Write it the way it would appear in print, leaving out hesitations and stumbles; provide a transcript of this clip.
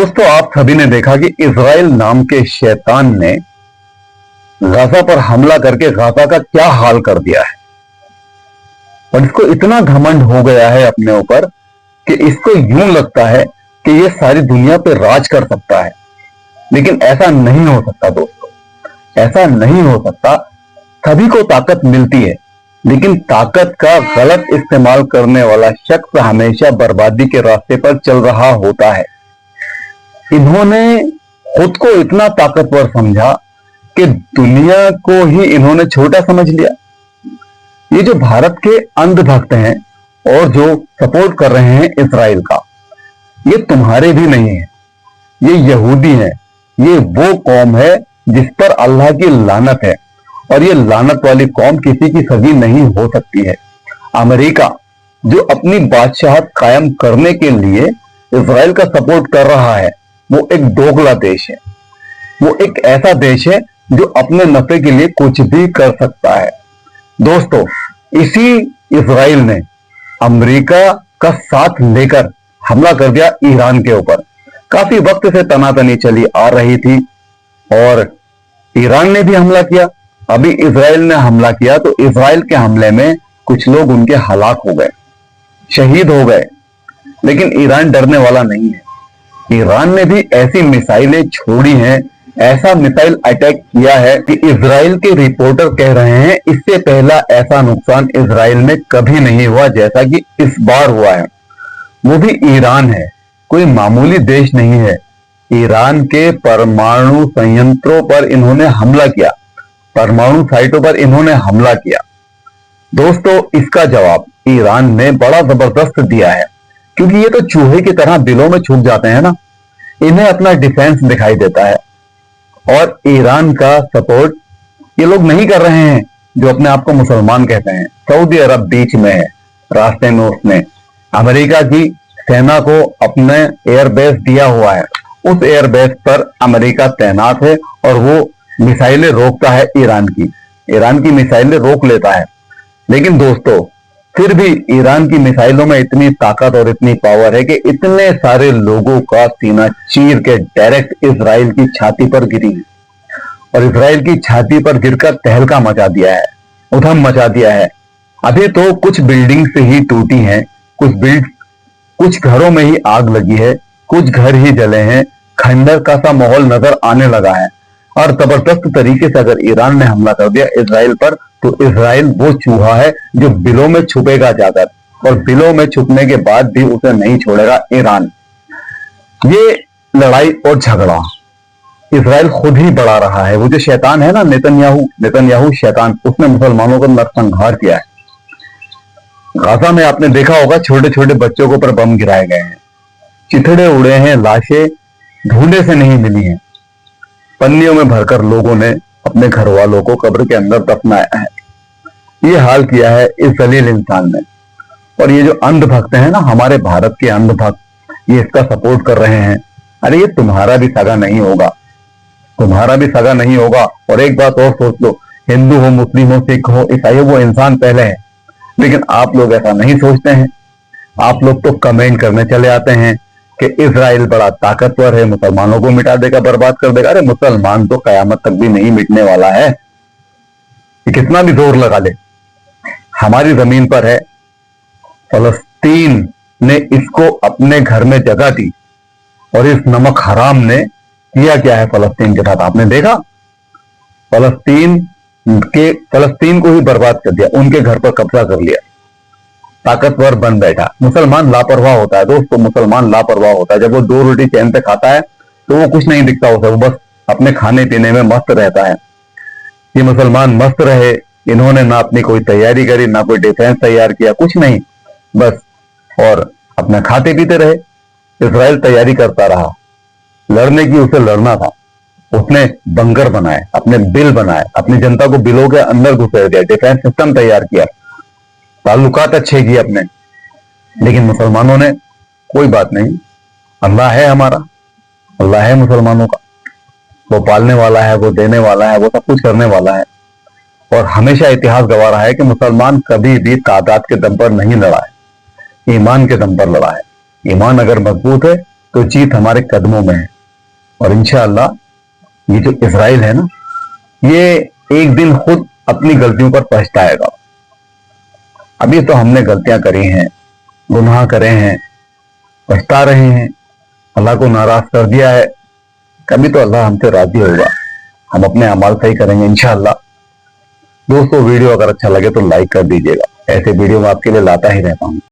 दोस्तों, आप सभी ने देखा कि इज़राइल नाम के शैतान ने गाजा पर हमला करके गाजा का क्या हाल कर दिया है। और इसको इतना घमंड हो गया है अपने ऊपर कि इसको यूं लगता है कि ये सारी दुनिया पे राज कर सकता है। लेकिन ऐसा नहीं हो सकता दोस्तों, ऐसा नहीं हो सकता। सभी को ताकत मिलती है, लेकिन ताकत का गलत इस्तेमाल करने वाला शख्स हमेशा बर्बादी के रास्ते पर चल रहा होता है। इन्होंने खुद को इतना ताकतवर समझा कि दुनिया को ही इन्होंने छोटा समझ लिया। ये जो भारत के अंधभक्त हैं और जो सपोर्ट कर रहे हैं इजराइल का, ये तुम्हारे भी नहीं है, ये यहूदी हैं। ये वो कौम है जिस पर अल्लाह की लानत है, और ये लानत वाली कौम किसी की सगी नहीं हो सकती है। अमेरिका जो अपनी बादशाहत कायम करने के लिए इजराइल का सपोर्ट कर रहा है, वो एक दोगला देश है। वो एक ऐसा देश है जो अपने नफे के लिए कुछ भी कर सकता है। दोस्तों, इसी इजराइल ने अमेरिका का साथ लेकर हमला कर दिया ईरान के ऊपर। काफी वक्त से तनातनी चली आ रही थी और ईरान ने भी हमला किया। अभी इजराइल ने हमला किया तो इजराइल के हमले में कुछ लोग उनके हलाक हो गए, शहीद हो गए। लेकिन ईरान डरने वाला नहीं है। ईरान ने भी ऐसी मिसाइलें छोड़ी हैं, ऐसा मिसाइल अटैक किया है कि इजराइल के रिपोर्टर कह रहे हैं इससे पहला ऐसा नुकसान इजराइल में कभी नहीं हुआ जैसा कि इस बार हुआ है। वो भी ईरान है, कोई मामूली देश नहीं है। ईरान के परमाणु संयंत्रों पर इन्होंने हमला किया, परमाणु साइटों पर इन्होंने हमला किया। दोस्तों, इसका जवाब ईरान ने बड़ा जबरदस्त दिया है, क्योंकि ये तो चूहे की तरह दिलों में छुप जाते हैं ना, इन्हें अपना डिफेंस दिखाई देता है। और ईरान का सपोर्ट ये लोग नहीं कर रहे हैं जो अपने आप को मुसलमान कहते हैं। सऊदी अरब बीच में है, रास्ते में उसने अमेरिका की सेना को अपने एयरबेस दिया हुआ है। उस एयरबेस पर अमेरिका तैनात है और वो मिसाइलें रोकता है ईरान की मिसाइलें रोक लेता है। लेकिन दोस्तों, फिर भी ईरान की मिसाइलों में इतनी ताकत और इतनी पावर है कि इतने सारे लोगों का सीना चीर के डायरेक्ट इजराइल की छाती पर गिरी है, और इजराइल की छाती पर गिरकर तहलका मचा दिया है, उधम मचा दिया है। अभी तो कुछ बिल्डिंग से ही टूटी हैं, कुछ घरों में ही आग लगी है, कुछ घर ही जले हैं। खंडर का सा माहौल नजर आने लगा है। और जबरदस्त तरीके से अगर ईरान ने हमला कर दिया इजराइल पर, तो इजराइल वो चूहा है जो बिलों में छुपेगा जाकर, और बिलों में छुपने के बाद भी उसे नहीं छोड़ेगा ईरान। ये लड़ाई और झगड़ा इजराइल खुद ही बढ़ा रहा है। वो जो शैतान है ना, नेतन्याहू शैतान, उसने मुसलमानों को नरसंहार किया है। गाजा में आपने देखा होगा, छोटे छोटे बच्चों के ऊपर बम गिराए गए हैं, चिथड़े उड़े हैं, लाशें ढूंढे से नहीं मिली हैं। पन्नियों में भरकर लोगों ने अपने घर वालों को कब्र के अंदर दफनाया है। ये हाल किया है इस जलील इंसान ने। और ये जो अंधभक्त है ना, हमारे भारत के अंधभक्त, ये इसका सपोर्ट कर रहे हैं। अरे ये तुम्हारा भी सगा नहीं होगा, तुम्हारा भी सगा नहीं होगा। और एक बात और सोच लो, हिंदू हो, मुस्लिम हो, सिख हो, ईसाई हो, वो इंसान पहले है। लेकिन आप लोग ऐसा नहीं सोचते हैं। आप लोग तो कमेंट करने चले आते हैं कि इजराइल बड़ा ताकतवर है, मुसलमानों को मिटा देगा, बर्बाद कर देगा। अरे मुसलमान तो कयामत तक भी नहीं मिटने वाला है। ये कितना भी जोर लगा ले, हमारी जमीन पर है। फलस्तीन ने इसको अपने घर में जगह दी, और इस नमक हराम ने किया क्या है फलस्तीन के साथ, आपने देखा। फलस्तीन को ही बर्बाद कर दिया, उनके घर पर कब्जा कर लिया, ताकतवर बन बैठा। मुसलमान लापरवाह होता है दोस्तों, मुसलमान लापरवाह होता है। जब वो 2 रोटी चैन से खाता है तो वो कुछ नहीं दिखता उसे, वो बस अपने खाने पीने में मस्त रहता है। ये मुसलमान मस्त रहे, इन्होंने ना अपनी कोई तैयारी करी, ना कोई डिफेंस तैयार किया, कुछ नहीं, बस और अपने खाते पीते रहे। इजराइल तैयारी करता रहा, लड़ने की उसे लड़ना था। उसने बंकर बनाए, अपने बिल बनाए, अपनी जनता को बिलों के अंदर घुसेड़ दिया, डिफेंस सिस्टम तैयार किया, ताल्लुकात अच्छे किए अपने। लेकिन मुसलमानों ने कोई बात नहीं, अल्लाह है हमारा, अल्लाह है मुसलमानों का, वो पालने वाला है, वो देने वाला है, वो सब कुछ करने वाला है। और हमेशा इतिहास गवाह रहा है कि मुसलमान कभी भी तादाद के दम पर नहीं लड़ा है, ईमान के दम पर लड़ा है। ईमान अगर मजबूत है तो जीत हमारे कदमों में है। और इंशाअल्लाह ये जो इजराइल है ना, ये एक दिन खुद अपनी गलतियों पर पछताएगा। अभी तो हमने गलतियां करी हैं, गुनाह करे हैं, पछता रहे हैं, अल्लाह को नाराज कर दिया है। कभी तो अल्लाह हमसे राजी होगा, हम अपने अमाल सही करेंगे इंशाअल्लाह। दोस्तों, वीडियो अगर अच्छा लगे तो लाइक कर दीजिएगा। ऐसे वीडियो मैं आपके लिए लाता ही रहता हूं।